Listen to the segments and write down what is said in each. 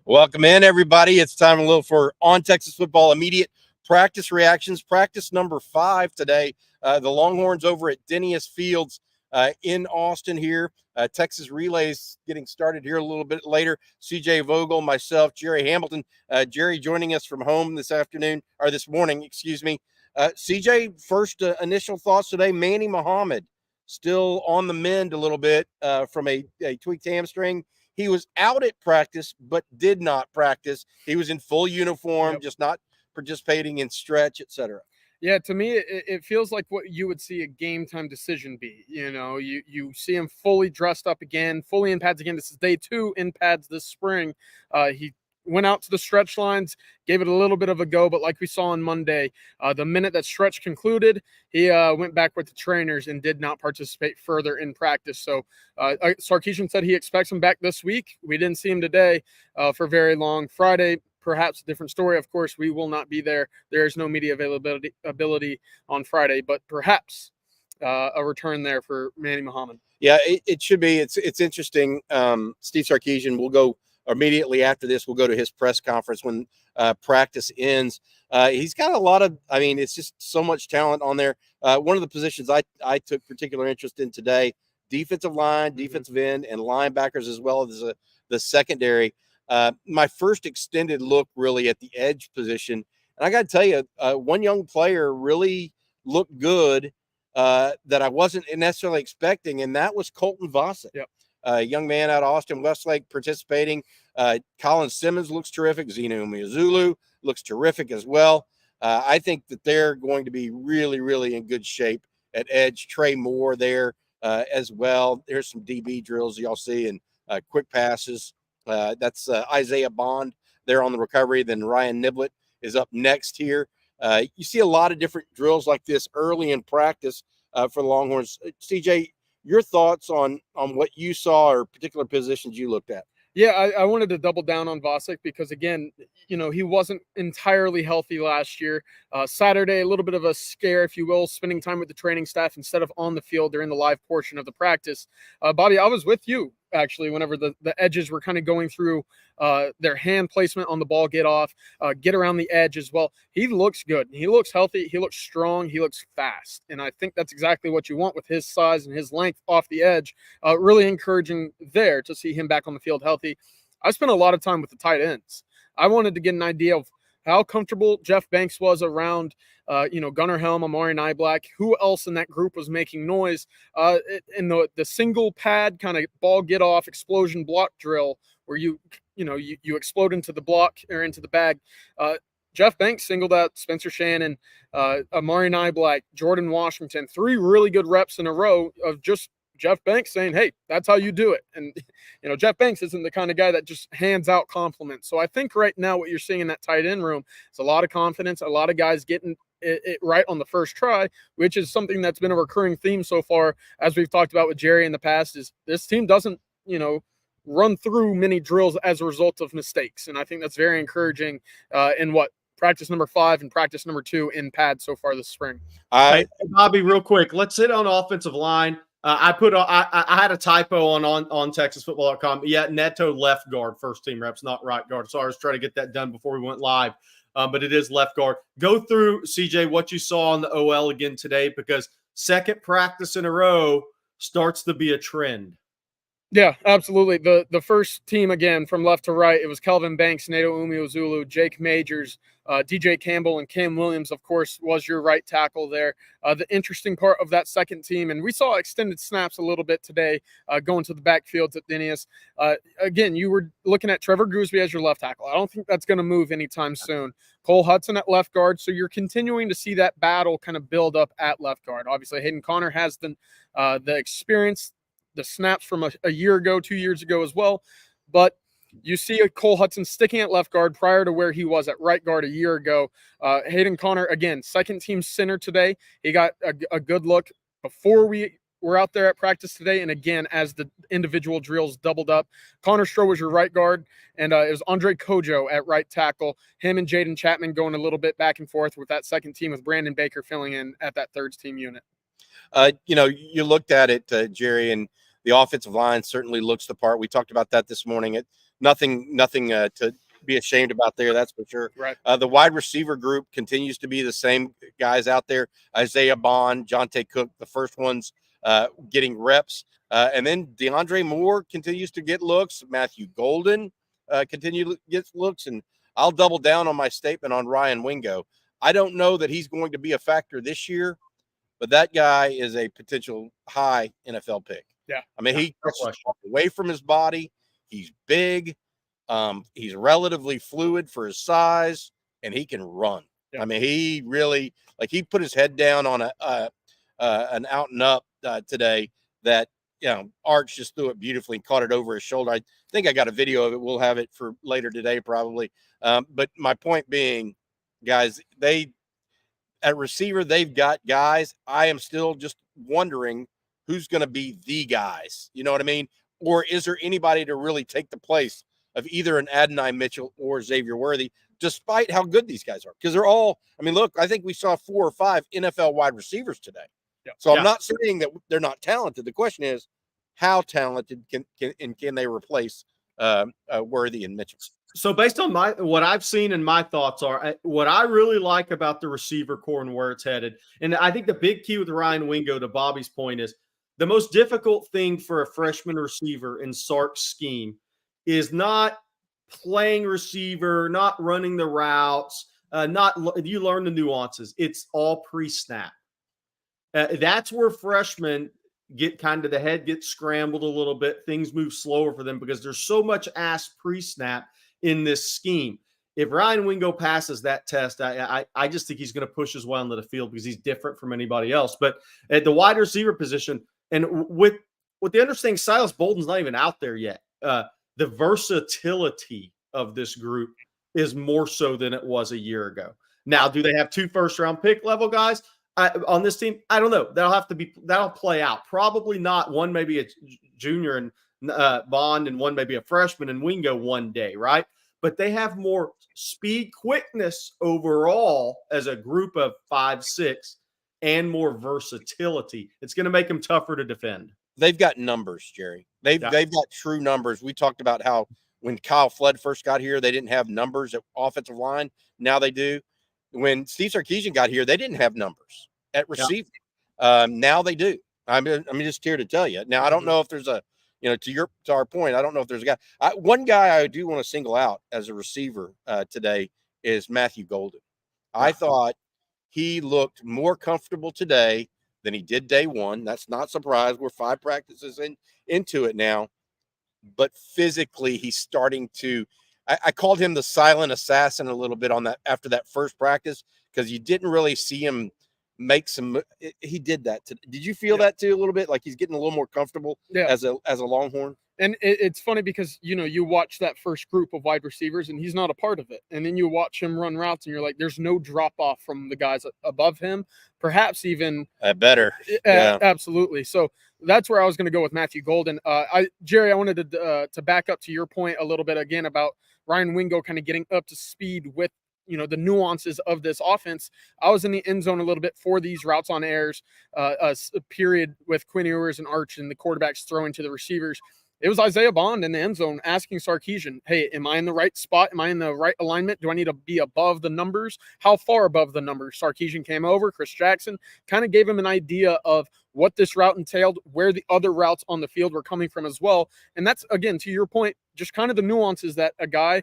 Welcome in, everybody. It's time for On Texas Football immediate practice reactions. Practice number 5 today. The Longhorns over at Dennis Fields in Austin here. Texas Relays getting started here a little bit later. CJ Vogel, myself, Jerry Hamilton. Jerry joining us from home this morning, excuse me. CJ, first initial thoughts today. Manny Muhammad still on the mend a little bit from a tweaked hamstring. He was out at practice, but did not practice. He was in full uniform, just not participating in stretch, etc. Yeah, to me, it feels like what you would see a game time decision be. You know, you see him fully dressed up again, fully in pads again. This is day 2 in pads this spring. He went out to the stretch lines, gave it a little bit of a go, but like we saw on Monday, the minute that stretch concluded, he went back with the trainers and did not participate further in practice. So Sarkisian said he expects him back this week. We didn't see him today for very long. Friday, perhaps a different story. Of course, we will not be there. There is no media availability on Friday, but perhaps a return there for Manny Muhammad. Yeah, it should be. It's interesting. Steve Sarkisian will go immediately after this. We'll go to his press conference when practice ends. He's got a lot of, it's just so much talent on there. One of the positions I took particular interest in today, defensive line, defensive end, and linebackers, as well as the secondary. My first extended look really at the edge position. And I got to tell you, one young player really looked good that I wasn't necessarily expecting, and that was Colton Vossick. Yep. Young man out of Austin Westlake participating. Colin Simmons looks terrific. Zeno Umeozulu looks terrific as well. I think that they're going to be really, really in good shape at edge. Trey Moore there as well. There's some DB drills y'all see and quick passes. That's Isaiah Bond there on the recovery. Then Ryan Niblett is up next here. You see a lot of different drills like this early in practice for the Longhorns. CJ, your thoughts on what you saw or particular positions you looked at? Yeah, I wanted to double down on Vossick because, again, he wasn't entirely healthy last year. Saturday, a little bit of a scare, if you will, spending time with the training staff instead of on the field during the live portion of the practice. Bobby, I was with you, actually, whenever the edges were kind of going through their hand placement on the ball, get around the edge as well. He looks good. He looks healthy. He looks strong. He looks fast. And I think that's exactly what you want with his size and his length off the edge. Really encouraging there to see him back on the field healthy. I spent a lot of time with the tight ends. I wanted to get an idea of how comfortable Jeff Banks was around, Gunnar Helm, Amari Niblack, who else in that group was making noise. In the single pad kind of ball get off explosion block drill where you explode into the block or into the bag. Jeff Banks singled out Spencer Shannon, Amari Niblack, Jordan Washington, 3 really good reps in a row of just Jeff Banks saying, hey, that's how you do it. And, Jeff Banks isn't the kind of guy that just hands out compliments. So I think right now what you're seeing in that tight end room is a lot of confidence, a lot of guys getting it right on the first try, which is something that's been a recurring theme so far, as we've talked about with Jerry in the past, is this team doesn't, run through many drills as a result of mistakes. And I think that's very encouraging in practice number 5 and practice number 2 in pad so far this spring. Hey, Bobby, real quick, let's sit on offensive line. I had a typo on TexasFootball.com. Yeah, Neto left guard, first team reps, not right guard. So I was trying to get that done before we went live, but it is left guard. Go through, CJ, what you saw on the OL again today, because second practice in a row starts to be a trend. Yeah, absolutely. The first team, again, from left to right, it was Kelvin Banks, Nato Umeozulu, Jake Majors, DJ Campbell, and Cam Williams, of course, was your right tackle there. The interesting part of that second team, and we saw extended snaps a little bit today going to the backfields at Dennis. Again, you were looking at Trevor Gooseby as your left tackle. I don't think that's going to move anytime soon. Cole Hudson at left guard, so you're continuing to see that battle kind of build up at left guard. Obviously, Hayden Connor has the experience, the snaps from a year ago, 2 years ago as well. But you see a Cole Hudson sticking at left guard prior to where he was at right guard a year ago. Hayden Connor, again, second team center today. He got a good look before we were out there at practice today. And again, as the individual drills doubled up, Connor Stroh was your right guard. And it was Andre Kojo at right tackle. Him and Jaden Chapman going a little bit back and forth with that second team with Brandon Baker filling in at that third team unit. You looked at it, Jerry, and the offensive line certainly looks the part. We talked about that this morning. nothing to be ashamed about there. That's for sure. Right. The wide receiver group continues to be the same guys out there. Isaiah Bond, Jonte Cook, the first ones getting reps. And then DeAndre Moore continues to get looks. Matthew Golden continue to get looks. And I'll double down on my statement on Ryan Wingo. I don't know that he's going to be a factor this year, but that guy is a potential high NFL pick. Yeah. I mean, he gets away from his body. He's big. He's relatively fluid for his size, and he can run. Yeah. I mean, he really, like, he put his head down on an out and up today that, you know, Arch just threw it beautifully and caught it over his shoulder. I think I got a video of it. We'll have it for later today, probably. But my point being, guys, at receiver, they've got guys. I am still just wondering who's going to be the guys. You know what I mean? Or is there anybody to really take the place of either an Adonai Mitchell or Xavier Worthy, despite how good these guys are? Because they're all, I mean, look, I think we saw 4 or 5 NFL wide receivers today. Yeah. So I'm not saying that they're not talented. The question is, how talented can they replace Worthy and Mitchell? So based on what I've seen and my thoughts are, what I really like about the receiver core and where it's headed, and I think the big key with Ryan Wingo, to Bobby's point, is the most difficult thing for a freshman receiver in Sark's scheme is not playing receiver, not running the routes, you learn the nuances. It's all pre-snap. That's where freshmen get kind of, the head gets scrambled a little bit. Things move slower for them because there's so much ass pre-snap in this scheme. If Ryan Wingo passes that test, I just think he's going to push his way onto the field because he's different from anybody else. But at the wide receiver position, and with the understanding, Silas Bolden's not even out there yet. The versatility of this group is more so than it was a year ago. Now, do they have 2 first-round pick level guys on this team? I don't know. That'll play out. Probably not. One maybe a junior and Bond, and one maybe a freshman and Wingo one day, right? But they have more speed, quickness overall as a group of 5, 6, and more versatility. It's going to make them tougher to defend. They've got numbers, Jerry. They've got true numbers. We talked about how when Kyle Flood first got here, they didn't have numbers at offensive line. Now they do. When Steve Sarkisian got here, they didn't have numbers at receiving. Now they do. I'm just here to tell you. Now, I don't know if there's a, you know, to our point, I don't know if there's a guy. One guy I do want to single out as a receiver today is Matthew Golden. I thought he looked more comfortable today than he did day one. That's not surprised. We're 5 practices into it now. But physically, he's starting to – I called him the silent assassin a little bit on that after that first practice, because you didn't really see him make some – he did that. Did you feel that too a little bit? Like he's getting a little more comfortable as a Longhorn? And it's funny because, you know, you watch that first group of wide receivers and he's not a part of it. And then you watch him run routes and you're like, there's no drop off from the guys above him, perhaps even better. Absolutely. So that's where I was going to go with Matthew Golden. Jerry, I wanted to back up to your point a little bit again about Ryan Wingo kind of getting up to speed with, you know, the nuances of this offense. I was in the end zone a little bit for these routes on airs, a period with Quinn Ewers and Arch and the quarterbacks throwing to the receivers. It was Isaiah Bond in the end zone asking Sarkisian, hey, am I in the right spot? Am I in the right alignment? Do I need to be above the numbers? How far above the numbers? Sarkisian came over. Chris Jackson kind of gave him an idea of what this route entailed, where the other routes on the field were coming from as well. And that's, again, to your point, just kind of the nuances that a guy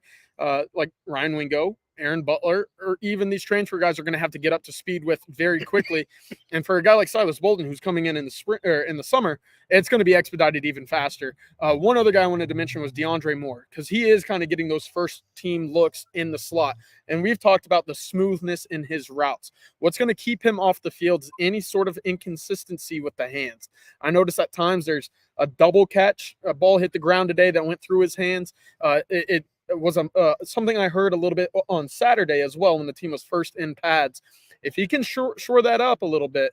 like Ryan Wingo, Aaron Butler, or even these transfer guys are going to have to get up to speed with very quickly. And for a guy like Silas Bolden, who's coming in the spring or in the summer, it's going to be expedited even faster. One other guy I wanted to mention was DeAndre Moore, because he is kind of getting those first team looks in the slot. And we've talked about the smoothness in his routes. What's going to keep him off the field is any sort of inconsistency with the hands. I noticed at times there's a double catch, a ball hit the ground today that went through his hands. It was something I heard a little bit on Saturday as well when the team was first in pads. If he can shore that up a little bit,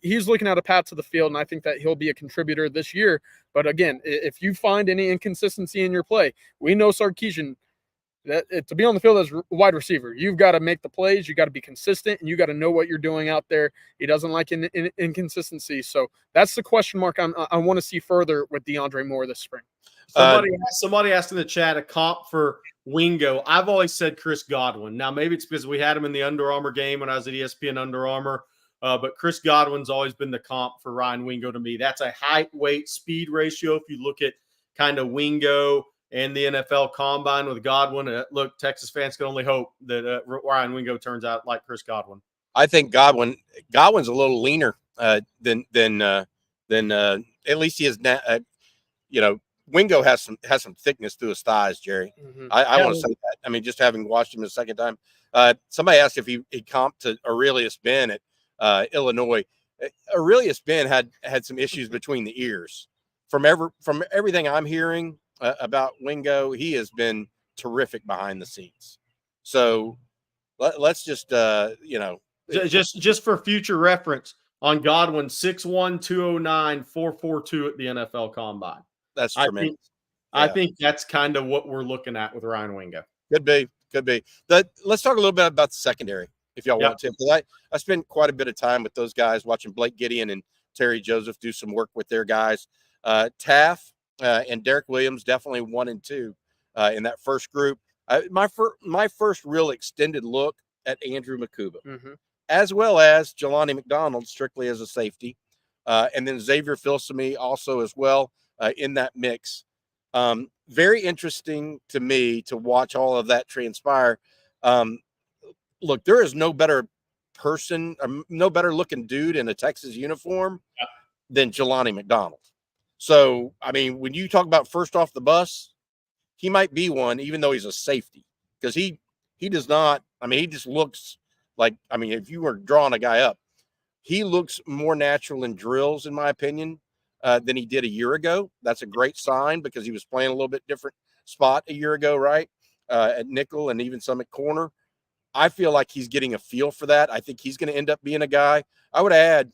he's looking at a path to the field, and I think that he'll be a contributor this year. But again, if you find any inconsistency in your play, we know Sarkisian To be on the field as a wide receiver, you've got to make the plays, you got to be consistent, and you got to know what you're doing out there. He doesn't like inconsistency, so that's the question mark I want to see further with DeAndre Moore this spring. Somebody asked in the chat a comp for Wingo. I've always said Chris Godwin. Now, maybe it's because we had him in the Under Armour game when I was at ESPN Under Armour, but Chris Godwin's always been the comp for Ryan Wingo to me. That's a height, weight, speed ratio. If you look at kind of Wingo and the NFL Combine with Godwin, look, Texas fans can only hope that Ryan Wingo turns out like Chris Godwin. I think Godwin's a little leaner than at least he is now. Wingo has some thickness through his thighs, Jerry. Mm-hmm. I want to say that. I mean, just having watched him a second time. Somebody asked if he comped to Aurelius Ben at Illinois. Aurelius Ben had some issues between the ears. From everything I'm hearing about Wingo, he has been terrific behind the scenes. So let's just just for future reference on Godwin, 6'1", 209, 4.42 at the NFL Combine. That's tremendous. I think that's kind of what we're looking at with Ryan Wingo. Could be. Let's talk a little bit about the secondary, if y'all want to. Because I spent quite a bit of time with those guys, watching Blake Gideon and Terry Joseph do some work with their guys. Taff and Derek Williams definitely 1 and 2 in that first group. My first real extended look at Andrew Makuba, as well as Jelani McDonald, strictly as a safety, and then Xavier Filsaime also as well. In that mix. Very interesting to me to watch all of that transpire. Look, there is no better person, no better looking dude in a Texas uniform than Jelani McDonald. So, I mean, when you talk about first off the bus, he might be one, even though he's a safety, because he does not, I mean, he just looks like, I mean, if you were drawing a guy up, he looks more natural in drills, in my opinion, than he did a year ago. That's a great sign because he was playing a little bit different spot a year ago, right? At nickel and even some at corner. I feel like he's getting a feel for that. I think he's going to end up being a guy. I would add,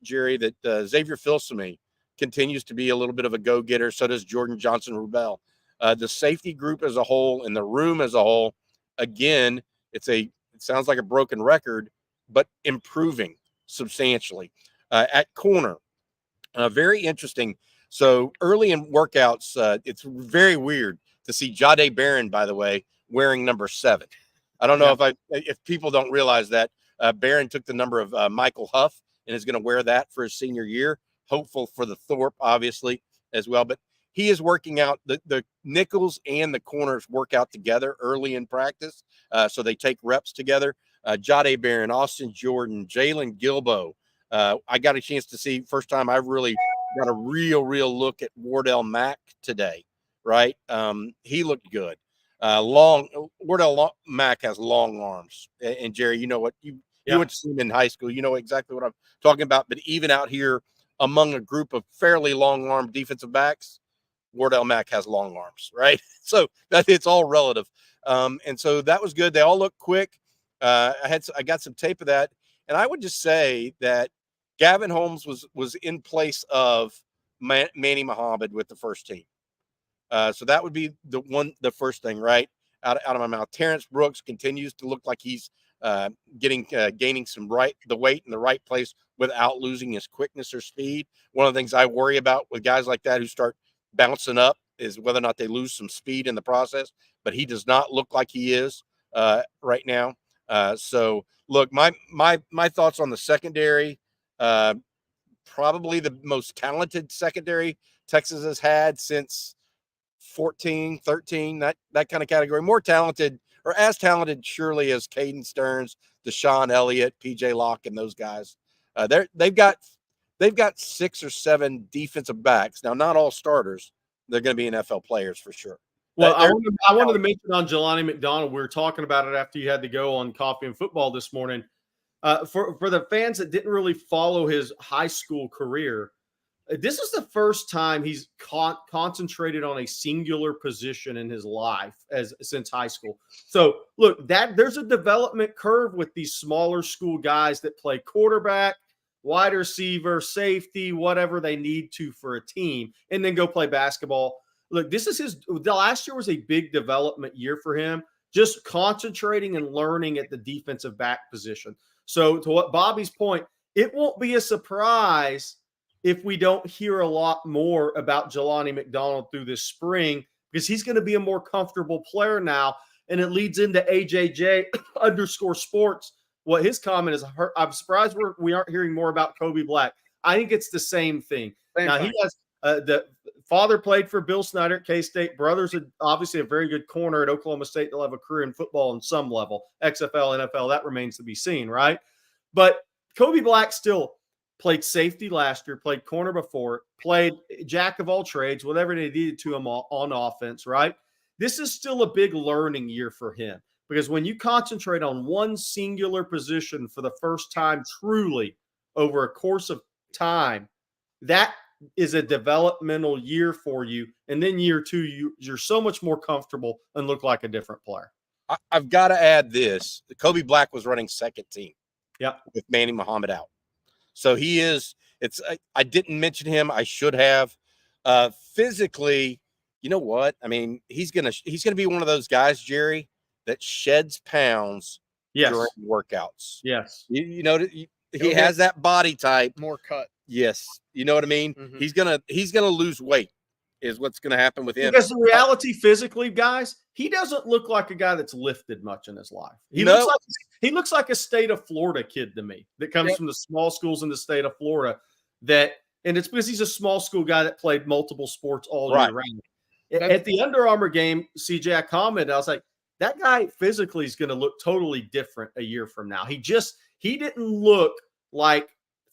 Jerry, that Xavier Filsaime continues to be a little bit of a go-getter. So does Jordan Johnson-Rubel. The safety group as a whole and the room as a whole, again, it sounds like a broken record, but improving substantially. At corner, very interesting. So early in workouts, it's very weird to see Jahdae Barron, by the way, wearing number 7. I don't know if people don't realize that Barron took the number of Michael Huff and is going to wear that for his senior year. Hopeful for the Thorpe, obviously, as well. But he is working out. The nickels and the corners work out together early in practice. So they take reps together. Jahdae Barron, Austin Jordan, Jalen Gilbo. I got a chance to see first time I've really got a real look at Wardell Mack today, right? He looked good. Wardell Mack has long arms. And Jerry, you know what? You went to see him in high school. You know exactly what I'm talking about. But even out here among a group of fairly long arm defensive backs, Wardell Mack has long arms, right? So it's all relative. And so that was good. They all look quick. I got some tape of that. And I would just say that Gavin Holmes was in place of Manny Muhammad with the first team. So that would be the first thing, right? Out of my mouth. Terrence Brooks continues to look like he's gaining some the weight in the right place without losing his quickness or speed. One of the things I worry about with guys like that who start bouncing up is whether or not they lose some speed in the process, but he does not look like he is right now. So look, my thoughts on the secondary, probably the most talented secondary Texas has had since 14, 13, that kind of category. More talented, or as talented, surely, as Caden Stearns, Deshaun Elliott, PJ Locke, and those guys. They've got 6 or 7 defensive backs. Now, not all starters. They're going to be NFL players for sure. Well, I wanted to mention on Jelani McDonald. We were talking about it after you had to go on Coffee and Football this morning. For the fans that didn't really follow his high school career, this is the first time he's concentrated on a singular position in his life since high school. So look, there's a development curve with these smaller school guys that play quarterback, wide receiver, safety, whatever they need to for a team, and then go play basketball. look, the last year was a big development year for him, just concentrating and learning at the defensive back position. So to what Bobby's point, it won't be a surprise if we don't hear a lot more about Jelani McDonald through this spring, because he's going to be a more comfortable player now. And it leads into AJJ _ sports. What his comment is, I'm surprised we aren't hearing more about Kobe Black. I think it's the same thing. He has the father played for Bill Snyder at K-State. Brother's obviously a very good corner at Oklahoma State. They'll have a career in football on some level. XFL, NFL, that remains to be seen, right? But Kobe Black still played safety last year, played corner before, played jack of all trades, whatever they needed to him on offense, right? This is still a big learning year for him, because when you concentrate on one singular position for the first time truly over a course of time, that is a developmental year for you. And then year two, you're so much more comfortable and look like a different player. I've got to add this. Kobe Black was running second team. Yeah. With Manny Muhammad out. So he is, I didn't mention him. I should have. Physically, you know what? I mean, he's gonna be one of those guys, Jerry, that sheds pounds during workouts. Yes. You know, he has that body type. More cut. Yes. You know what I mean? Mm-hmm. He's gonna lose weight is what's gonna happen with him. Because the reality physically, guys, he doesn't look like a guy that's lifted much in his life. He looks like a state of Florida kid to me that comes from the small schools in the state of Florida. And it's because he's a small school guy that played multiple sports all year round. At the Under Armour game, CJ, I commented, I was like, that guy physically is going to look totally different a year from now. He didn't look like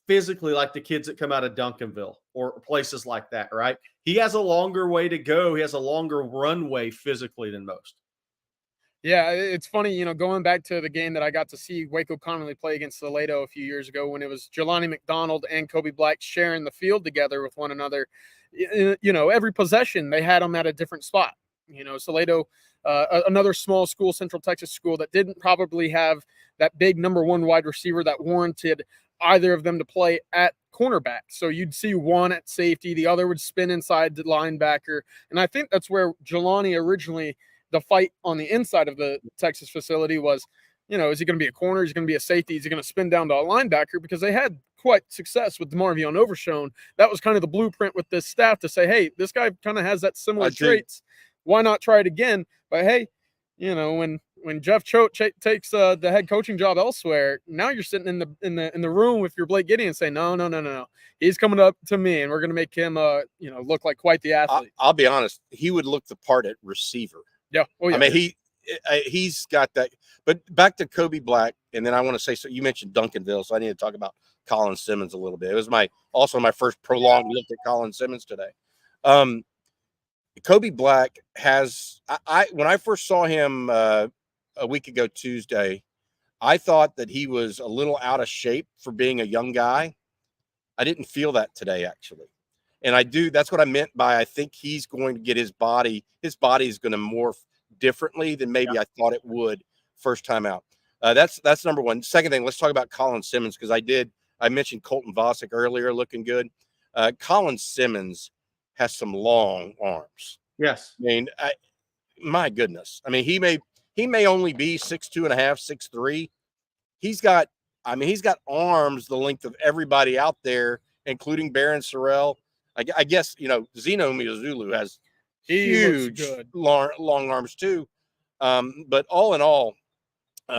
physically like the kids that come out of Duncanville or places like that, right? He has a longer way to go. He has a longer runway physically than most. Yeah, it's funny, going back to the game that I got to see Waco Connolly play against Salado a few years ago, when it was Jelani McDonald and Kobe Black sharing the field together with one another. Every possession they had them at a different spot. Salado, another small school, Central Texas school, that didn't probably have that big number one wide receiver that warranted either of them to play at cornerback. So you'd see one at safety, the other would spin inside the linebacker. And I think that's where Jelani originally, the fight on the inside of the Texas facility was, is he going to be a corner? Is he going to be a safety? Is he going to spin down to a linebacker? Because they had quite success with DeMarvion Overshone. That was kind of the blueprint with this staff to say, hey, this guy kind of has that similar traits. Why not try it again? But hey, when Jeff Choate takes the head coaching job elsewhere, now you're sitting in the room with your Blake Gideon saying, no, he's coming up to me, and we're going to make him look like quite the athlete. I'll be honest, he would look the part at receiver. Yeah. Oh, yeah. I mean, he's got that. But back to Kobe Black, and then I want to say, so you mentioned Duncanville, so I need to talk about Colin Simmons a little bit. It was also my first prolonged look at Colin Simmons today. Kobe Black has, when I first saw him a week ago Tuesday, I thought that he was a little out of shape for being a young guy. I didn't feel that today, actually. And that's what I meant by, I think he's going to get his body is going to morph differently than maybe I thought it would first time out. That's number one. Second thing, let's talk about Colin Simmons, because I mentioned Colton Vosick earlier looking good. Colin Simmons has some long arms. Yes. I mean, my goodness. I mean, he may only be 6'2.5", 6'3". He's got arms the length of everybody out there, including Baron Sorrell. I guess, Zeno Miyazulu has huge long arms too. But all in all,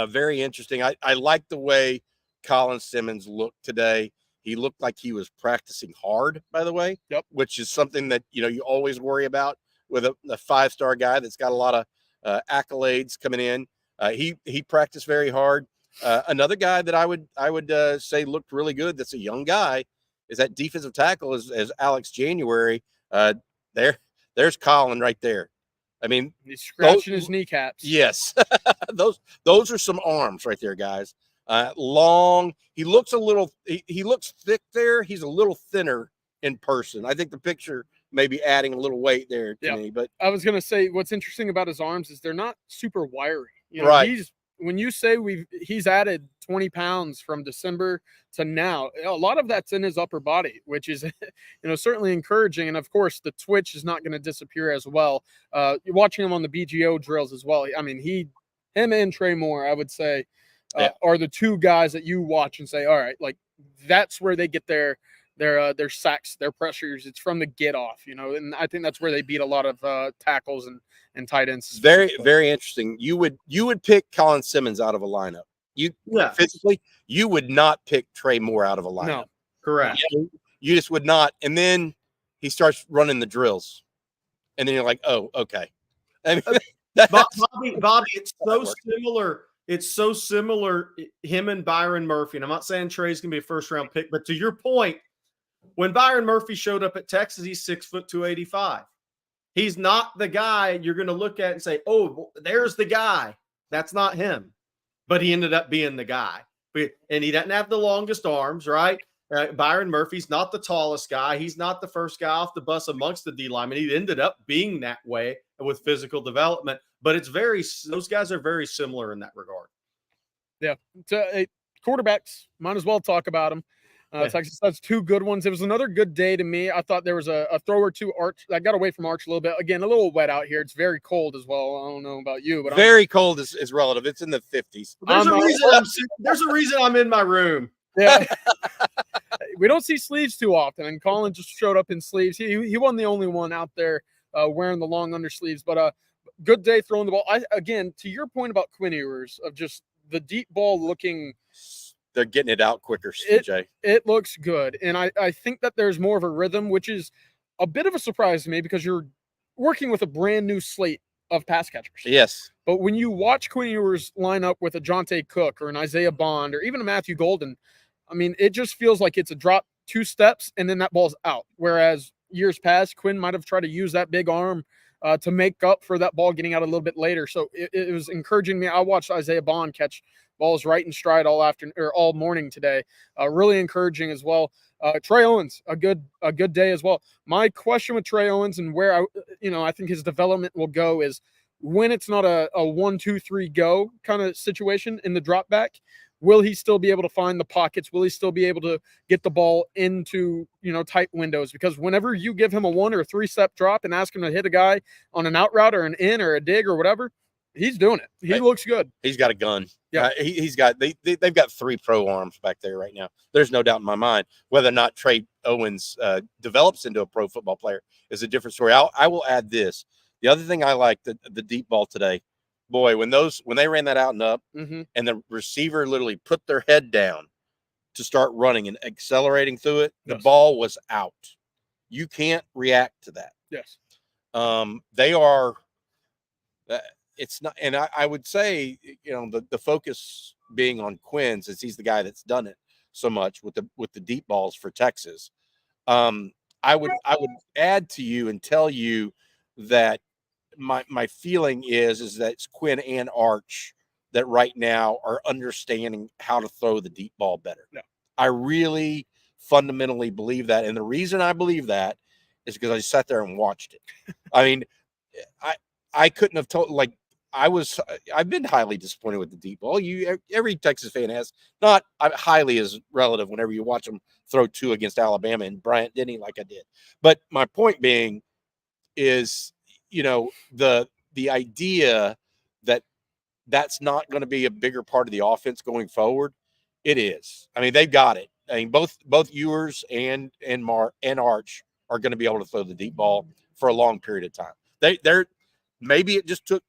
very interesting. I like the way Colin Simmons looked today. He looked like he was practicing hard, by the way. Yep. Which is something that, you always worry about with a five-star guy that's got a lot of accolades coming in. He practiced very hard. Another guy that I would say looked really good, that's a young guy, is that defensive tackle is Alex January. There's Colin right there. I mean, he's scratching his kneecaps. Yes. those are some arms right there, guys. Long. He looks he looks thick there. He's a little thinner in person. I think the picture may be adding a little weight there to me. But I was going to say, what's interesting about his arms is they're not super wiry. Right. He's when you say he's added 20 pounds from December to now, a lot of that's in his upper body, which is, certainly encouraging. And of course, the twitch is not going to disappear as well. You're watching him on the BGO drills as well. I mean, him and Trey Moore, I would say, are the two guys that you watch and say, all right, like that's where they get their sacks, their pressures. It's from the get off, and I think that's where they beat a lot of tackles and tight ends. Very, very interesting. You would pick Colin Simmons out of a lineup. Physically, you would not pick Trey Moore out of a lineup. No, correct. You just would not. And then he starts running the drills, and then you're like, oh, okay. I mean, Bobby, it's so similar. It's so similar, him and Byron Murphy. And I'm not saying Trey's going to be a first-round pick, but to your point, when Byron Murphy showed up at Texas, he's 6 foot 285. He's not the guy you're going to look at and say, oh, there's the guy. That's not him. But he ended up being the guy. And he doesn't have the longest arms, right? Byron Murphy's not the tallest guy. He's not the first guy off the bus amongst the D linemen. He ended up being that way with physical development. But those guys are very similar in that regard. Yeah. Quarterbacks, might as well talk about them. Texas has two good ones. It was another good day to me. I thought there was a throw or two. Arch that got away from Arch a little bit. Again, a little wet out here. It's very cold as well. I don't know about you, but very cold is relative. It's in the 50s. There's a reason I'm in my room. Yeah. We don't see sleeves too often, and Colin just showed up in sleeves. He wasn't the only one out there wearing the long undersleeves, but good day throwing the ball. Again, to your point about Quinn Ewers, of just the deep ball looking. They're getting it out quicker, CJ. It looks good. And I think that there's more of a rhythm, which is a bit of a surprise to me because you're working with a brand new slate of pass catchers. Yes. But when you watch Quinn Ewers line up with a Jonte Cook or an Isaiah Bond or even a Matthew Golden, I mean, it just feels like it's a drop 2 steps and then that ball's out. Whereas years past, Quinn might have tried to use that big arm to make up for that ball getting out a little bit later. So it was encouraging me. I watched Isaiah Bond catch balls right in stride all morning today. Really encouraging as well. Trey Owens, a good day as well. My question with Trey Owens and where I think his development will go is when it's not a 1, 2, 3 go kind of situation in the drop back. Will he still be able to find the pockets? Will he still be able to get the ball into, tight windows? Because whenever you give him a 1 or 3 step drop and ask him to hit a guy on an out route or an in or a dig or whatever, he's doing it. He looks good. He's got a gun. Yeah. They've got 3 pro arms back there right now. There's no doubt in my mind. Whether or not Trey Owens develops into a pro football player is a different story. I will add this. The other thing I like, the deep ball today, boy, when they ran that out and up and the receiver literally put their head down to start running and accelerating through it, the ball was out. You can't react to that. Yes. They are it's not, and I would say, the focus being on Quinn, since he's the guy that's done it so much with the deep balls for Texas. I would add to you and tell you that my feeling is that it's Quinn and Arch that right now are understanding how to throw the deep ball better. Yeah. I really fundamentally believe that. And the reason I believe that is because I sat there and watched it. I mean, I couldn't have told, I've been highly disappointed with the deep ball. Every Texas fan has. Not highly as relative whenever you watch them throw 2 against Alabama and Bryant Denny like I did. But my point being is, the idea that that's not going to be a bigger part of the offense going forward. It is. I mean, they've got it. I mean, both Ewers and Arch are going to be able to throw the deep ball for a long period of time. They're maybe it just took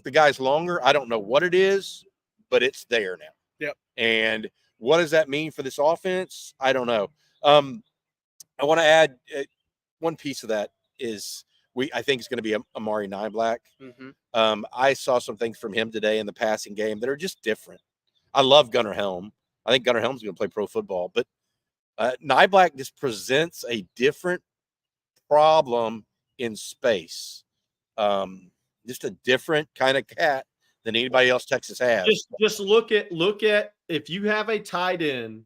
the guys longer. I don't know what it is, but it's there now. Yep. And what does that mean for this offense? I don't know. I want to add one piece of that is I think it's going to be Amari Nyblack. I saw some things from him today in the passing game that are just different. I love Gunnar Helm. I think Gunnar Helm's going to play pro football, but Nyblack just presents a different problem in space. Just a different kind of cat than anybody else Texas has. Just look at if you have a tight end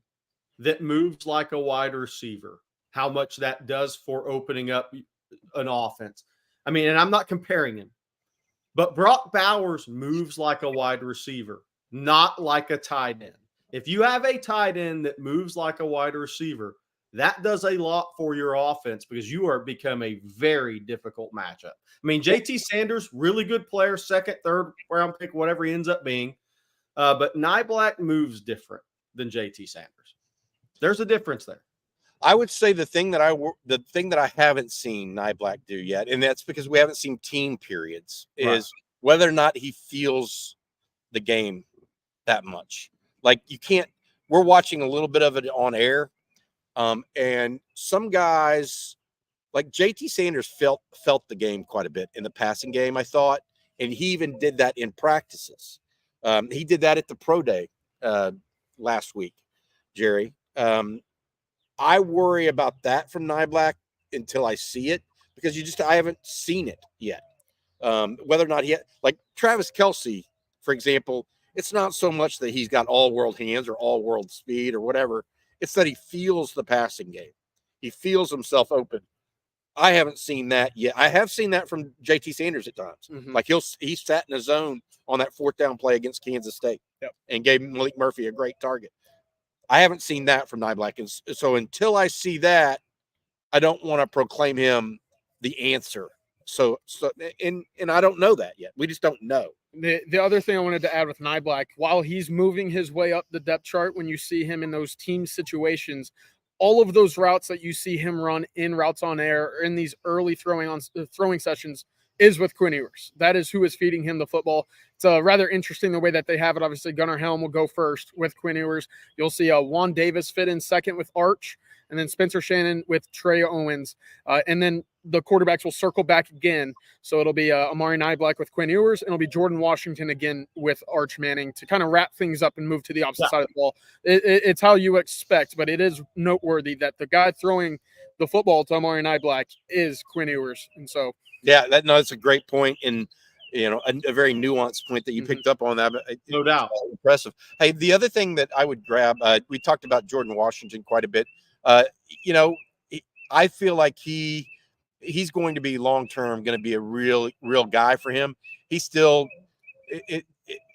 that moves like a wide receiver, how much that does for opening up an offense. I mean, and I'm not comparing him, but Brock Bowers moves like a wide receiver. not like a tight end. If you have a tight end that moves like a wide receiver, that does a lot for your offense because you are become a very difficult matchup. I mean, JT Sanders, really good player, second, third round pick, whatever he ends up being. But Niblack moves different than JT Sanders. There's a difference there. I would say the thing that I haven't seen Niblack do yet, and that's because we haven't seen team periods, is whether or not he feels the game that much. Like we're watching a little bit of it on air. And some guys like JT Sanders felt the game quite a bit in the passing game, I thought. And he even did that in practices. He did that at the pro day last week, Jerry. I worry about that from Niblack until I see it because I haven't seen it yet. Whether or not like Travis Kelce, for example, it's not so much that he's got all world hands or all world speed or whatever. It's that he feels the passing game. He feels himself open. I haven't seen that yet. I have seen that from JT Sanders at times. Mm-hmm. Like he sat in a zone on that fourth down play against Kansas State and gave Malik Murphy a great target. I haven't seen that from Niblack. And so until I see that, I don't want to proclaim him the answer. And I don't know that yet. We just don't know. The other thing I wanted to add with Niblack, while he's moving his way up the depth chart, when you see him in those team situations, all of those routes that you see him run in routes on air or in these early throwing sessions is with Quinn Ewers. That is who is feeding him the football. It's rather interesting the way that they have it. Obviously, Gunnar Helm will go first with Quinn Ewers. You'll see Juan Davis fit in second with Arch, and then Spencer Shannon with Trey Owens. And then the quarterbacks will circle back again. So it'll be Amari Niblack with Quinn Ewers, and it'll be Jordan Washington again with Arch Manning to kind of wrap things up and move to the opposite side of the ball. It's how you expect, but it is noteworthy that the guy throwing the football to Amari Niblack is Quinn Ewers. And so, yeah, that's a great point, and a very nuanced point that you picked up on that. But no doubt, impressive. Hey, the other thing that I would grab, we talked about Jordan Washington quite a bit. I feel like he's going to be long-term going to be a real guy for him. He's still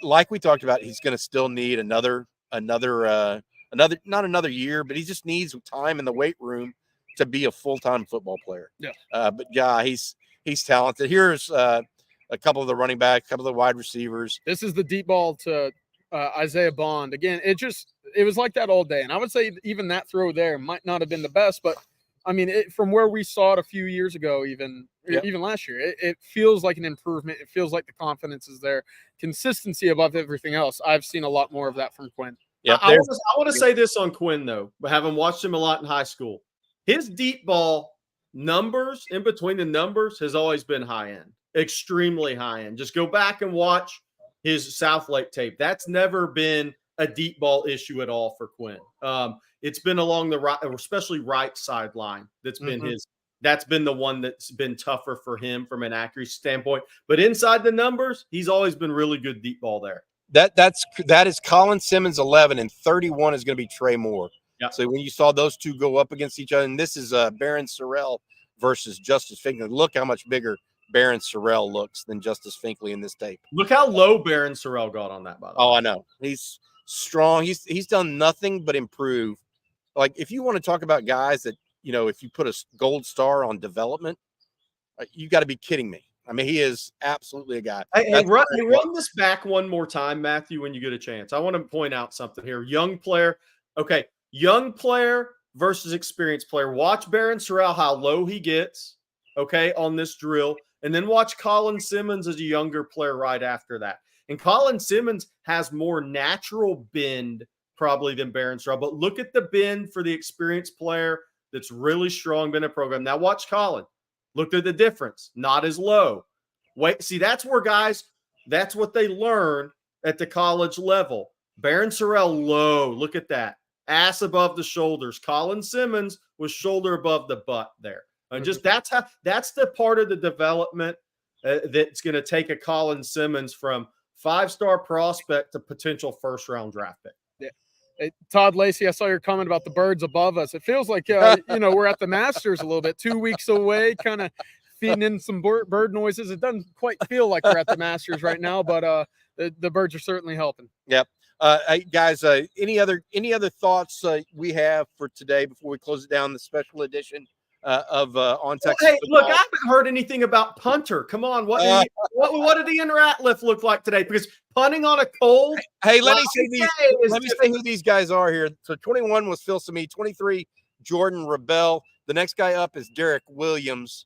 like we talked about, he's going to still need another, not another year, but he just needs time in the weight room to be a full-time football player. Yeah. But yeah, he's talented. Here's a couple of the running backs, a couple of the wide receivers. This is the deep ball to Isaiah Bond. Again, it was like that all day. And I would say even that throw there might not have been the best, but I mean, from where we saw it a few years ago, even last year, it feels like an improvement. It feels like the confidence is there. Consistency above everything else. I've seen a lot more of that from Quinn. Yeah, I want to say this on Quinn, though, but having watched him a lot in high school, his deep ball numbers, in between the numbers, has always been high end, extremely high end. Just go back and watch his South Lake tape. That's never been a deep ball issue at all for Quinn. It's been along the right, especially right sideline. That's been that's been the one that's been tougher for him from an accuracy standpoint. But inside the numbers, he's always been really good deep ball there. That is Colin Simmons 11 and 31 is going to be Trey Moore. Yeah. So when you saw those two go up against each other, and this is Barron Sorrell versus Justice Finkley. Look how much bigger Barron Sorrell looks than Justice Finkley in this tape. Look how low Barron Sorrell got on that, by the way. Oh, I know. He's strong. He's done nothing but improve. Like, if you want to talk about guys that, if you put a gold star on development, you got to be kidding me. I mean, he is absolutely a guy. Hey, run this back one more time, Matthew, when you get a chance. I want to point out something here. Young player. Okay. Young player versus experienced player. Watch Barron Sorrell, how low he gets, okay, on this drill. And then watch Colin Simmons as a younger player right after that. And Colin Simmons has more natural bend probably than Barron Sorrell. But look at the bend for the experienced player that's really strong, been a program. Now watch Colin. Look at the difference. Not as low. Wait, see, that's where guys, that's what they learn at the college level. Barron Sorrell low. Look at that. Ass above the shoulders. Colin Simmons was shoulder above the butt there. Just that's the part of the development that's going to take a Colin Simmons from 5-star prospect to potential first-round draft pick. Yeah. Hey, Todd Lacey, I saw your comment about the birds above us. It feels like we're at the Masters a little bit, 2 weeks away, kind of feeding in some bird noises. It doesn't quite feel like we're at the Masters right now, but the birds are certainly helping. Yep. Guys, any other thoughts we have for today before we close it down? The special edition of On Texas Hey, look, I Football. haven't heard anything about punter. Come on, what did Ian Ratliff look like today? Because punting on a cold. Hey, let me say who these guys are here. So 21 was Phil Samee, 23 Jordan Rebel. The next guy up is Derek Williams.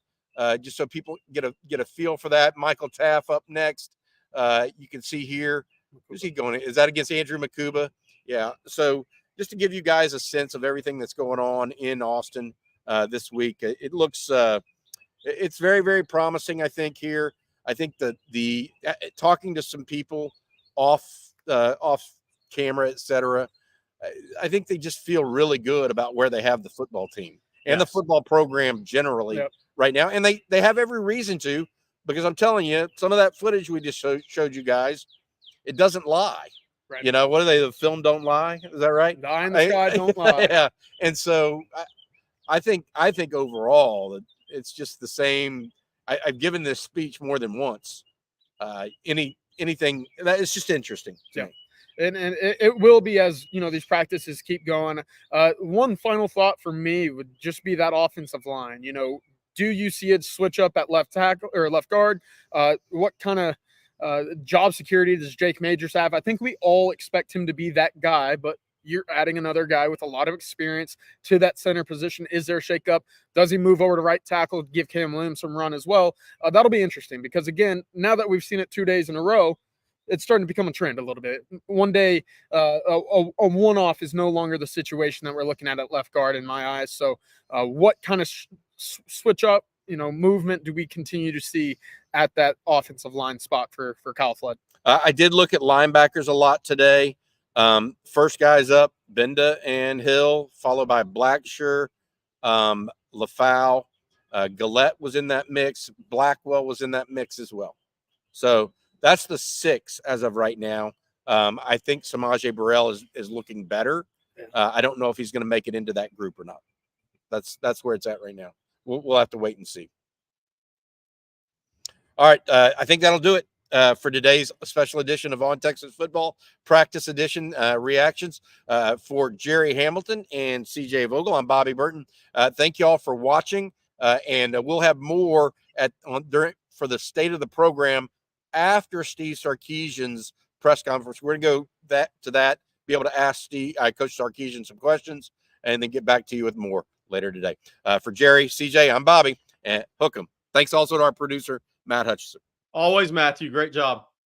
Just so people get a feel for that. Michael Taff up next. You can see here. Who's he going? Is that against Andrew Makuba? Yeah. So just to give you guys a sense of everything that's going on in Austin this week, it looks it's very, very promising. I think here. I think that the talking to some people off camera, etc. I think they just feel really good about where they have the football team and the football program generally right now, and they have every reason to, because I'm telling you, some of that footage we just showed you guys. It doesn't lie. Right. You know, what are they? The film don't lie. Is that right? The eye in the sky don't lie. Yeah. And so I think overall that it's just the same. I've given this speech more than once. Anything that is just interesting. Yeah. And it will be, as you know, these practices keep going. One final thought for me would just be that offensive line. You know, do you see it switch up at left tackle or left guard? What kind of job security does Jake Majors have? I think we all expect him to be that guy, but you're adding another guy with a lot of experience to that center position. Is there a shakeup? Does he move over to right tackle, give Cam Williams some run as well? That'll be interesting because, again, now that we've seen it 2 days in a row, it's starting to become a trend a little bit. One day, a one-off is no longer the situation that we're looking at left guard in my eyes. So what kind of switch up, movement do we continue to see at that offensive line spot for Kyle Flood? I did look at linebackers a lot today. First guys up, Benda and Hill, followed by Blacksher, LaFau. Gillette was in that mix. Blackwell was in that mix as well. So that's the 6 as of right now. I think Samaje Burrell is looking better. I don't know if he's going to make it into that group or not. That's where it's at right now. We'll have to wait and see. All right. I think that'll do it for today's special edition of On Texas Football Practice Edition reactions. For Jerry Hamilton and CJ Vogel, I'm Bobby Burton. Thank you all for watching. And we'll have more for the state of the program after Steve Sarkisian's press conference. We're going to go be able to ask Coach Sarkisian some questions, and then get back to you with more later today. For Jerry, CJ, I'm Bobby, and hook 'em. Thanks also to our producer, Matt Hutchison. Always, Matthew. Great job.